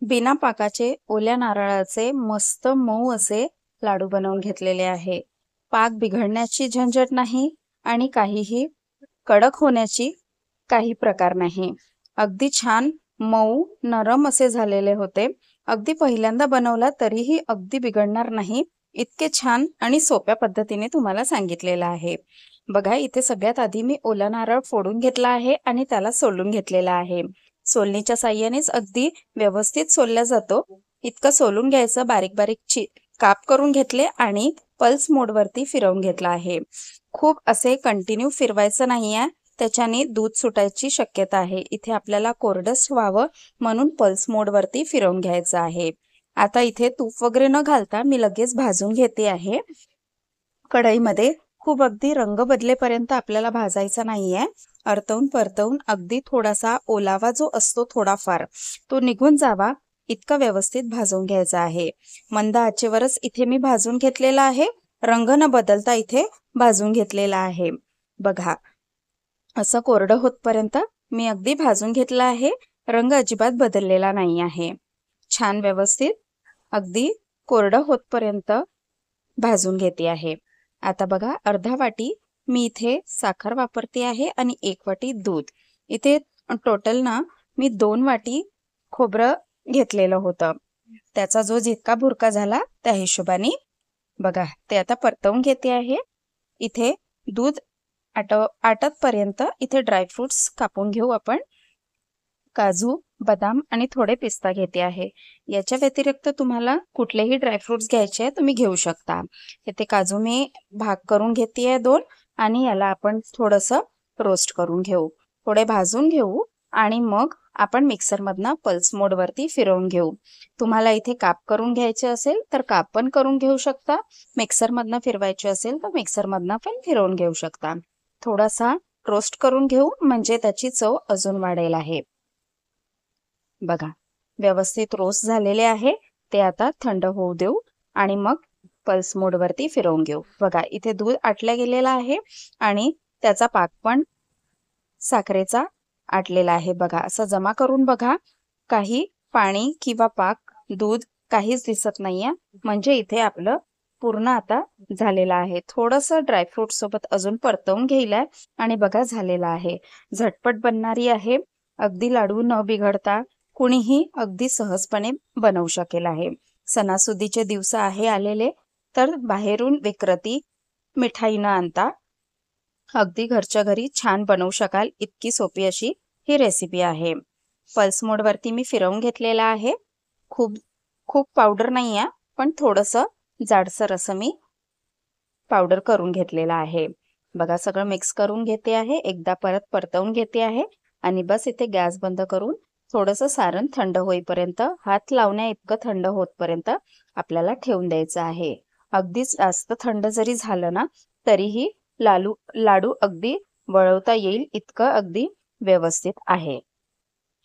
बिना पाकाचे ओल्या नारळाचे मस्त मऊ असे लाडू बनवून घेतलेले आहे। पाक बिघडण्याची झंझट नाही आणि काहीही कडक होण्याची काही प्रकार नाही। अगदी छान मऊ नरम असे झालेले होते। अगदी पहिल्यांदा बनवला तरीही अगदी बिघडणार नाही इतके छान आणि सोप्या पद्धतीने तुम्हाला सांगितलेलं आहे। बघा इथे सगळ्यात आधी मी ओला नारळ फोडून घेतला आहे आणि त्याला सोलून घेतलेला आहे। सोलणीच्या साहाय्यानेच अगदी व्यवस्थित सोलला जातो। इतकं सोलून घ्यायचं, बारीक बारीक काप करून घेतले आणि पल्स मोड वरती फिरवून घेतला आहे। खूप असे कंटिन्यू फिरवायचं नाहीये, त्याच्याने दूध सुटायची शक्यता आहे। इथे आपल्याला कोरडस व्हावं म्हणून पल्स मोड वरती फिरवून घ्यायचं आहे। आता इथे तूप वगैरे न घालता मी लगेच भाजून घेते आहे। कढईमध्ये खूप अगदी रंग बदलेपर्यंत आपल्याला भाजायचा नाहीये। परतवून परतवून अगदी थोडासा ओलावा जो असतो थोडाफार तो निघून जावा इतका व्यवस्थित भाजून घ्यायचा आहे। मंद आचेवरच इथे मी भाजून घेतलेला आहे। रंग न बदलता इथे भाजून घेतलेला आहे। बघा असं कोरडं होतपर्यंत मी अगदी भाजून घेतला आहे। रंग अजिबात बदललेला नाही आहे। छान व्यवस्थित अगदी कोरडं होतपर्यंत भाजून घेते आहे। आता बघा अर्धा वाटी मी इथे साखर वापरते आहे आणि 1 वाटी दूध। इथे टोटल ना मी 2 वाटी खोबरं घेतलेलं होतं। त्याचा जो जितका भुरका झाला त्या हिशोबाने बघा ते आता परतवून घेते आहे। इथे दूध आटतपर्यंत इथे ड्रायफ्रुट्स कापून घेऊ आपण। काजू, बदाम आणि थोडे पिस्ता घेते आहे। याच्या व्यतिरिक्त तुम्हाला कुठलेही ड्रायफ्रुट्स घ्यायचे आहे तुम्ही घेऊ शकता। इथे काजू मी भाग करून घेते आहे 2 आणि याला आपण थोडंसं रोस्ट करून घेऊ, थोडे भाजून घेऊ आणि मग आपण मिक्सर मधनं पल्स मोड वरती फिरवून घेऊ। तुम्हाला इथे काप करून घ्यायचे असेल तर काप पण करून घेऊ शकता। मिक्सर मधनं फिरवायचे असेल तर मिक्सर मधनं पण फिरवून घेऊ शकता। थोडासा रोस्ट करून घेऊ म्हणजे त्याची चव अजून वाढेल आहे। बघा व्यवस्थित रोस्ट झालेले आहे। ते आता थंड होऊ देऊ आणि मग पल्स मोड वरती फिरवून घेऊ। बघा इथे दूध आटल्या गेलेला आहे आणि त्याचा पाक पण साखरेचा आटलेला आहे। बघा असं जमा करून बघा, काही पाणी किंवा पाक दूध काहीच दिसत नाहीये, म्हणजे इथे आपलं पूर्ण आता झालेला आहे। थोडंसं ड्रायफ्रूट सोबत अजून परतवून घ्यायला आणि बघा झालेला आहे। झटपट बनणारी आहे, अगदी लाडू न बिघडता कुणीही अगदी सहजपणे बनवू शकेल आहे। सणासुदीचे दिवस आहे आलेले तर बाहेरून विक्रेती मिठाई न आणता अगदी घरच्या घरी छान बनवू शकाल इतकी सोपी अशी ही रेसिपी आहे। पल्स मोड वरती मी फिरवून घेतलेला आहे। खूप खूप पावडर नाही आहे, पण थोडंसं जाडसर असं मी पावडर करून घेतलेला आहे। बघा सगळं मिक्स करून घेते आहे, एकदा परत परतवून घेते आहे आणि बस इथे गॅस बंद करून थोडंसं सारण थंड होईपर्यंत, हात लावण्या इतकं थंड होतपर्यंत आपल्याला ठेवून द्यायचं आहे। अगदीच जास्त थंड जरी झालं ना तरीही लाडू अगदी वळवता येईल इतकं अगदी व्यवस्थित आहे।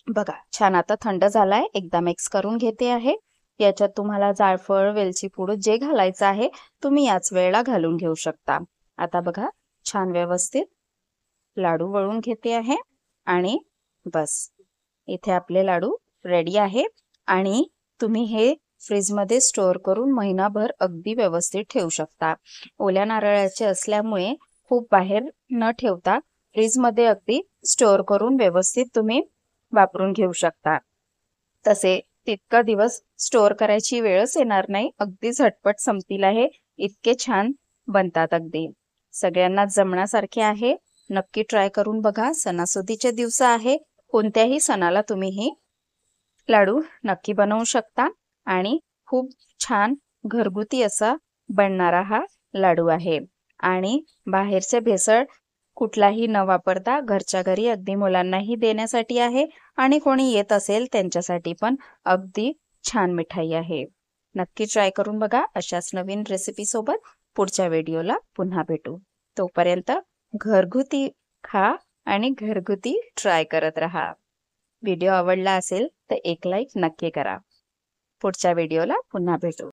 बघा छान आता थंड झालाय, एकदा मिक्स करून घेते आहे। याच्यात तुम्हाला जायफळ, वेलची पूड जे घालायचं आहे तुम्ही याच वेळेला घालून घेऊ शकता। आता बघा छान व्यवस्थित लाडू वळून घेते आहे आणि बस इथे आपले लाडू रेडी आहे आणि तुम्ही हे फ्रीज मध्ये स्टोअर करून महिनाभर अगदी व्यवस्थित ठेवू शकता। ओल्या नारळाचे असल्यामुळे खूप बाहेर न ठेवता फ्रीज मध्ये अगदी स्टोअर करून व्यवस्थित तुम्ही वापरून घेऊ शकता। तसे तितका दिवस स्टोअर करायची वेळच येणार नाही, अगदी झटपट संपतील आहे, इतके छान बनतात अगदी। सगळ्यांना जमण्यासारखे आहे, नक्की ट्राय करून बघा। सणासुदीचे दिवस आहे, कोणत्याही सणाला तुम्ही हे लाडू नक्की बनवू शकता आणि खूप छान घरगुती असा बनणारा हा लाडू आहे आणि बाहेरचे भेसळ कुठलाही न वापरता घरच्या घरी अगदी मुलांनाही देण्यासाठी आहे आणि कोणी येत असेल त्यांच्यासाठी पण अगदी छान मिठाई आहे। नक्की ट्राय करून बघा। अशाच नवीन रेसिपी सोबत पुढच्या व्हिडिओला पुन्हा भेटू। तोपर्यंत घरगुती खा आणि घरगुती ट्राय करत राहा। व्हिडिओ आवडला असेल तर एक लाईक नक्की करा। पुढच्या व्हिडिओला पुन्हा भेटू।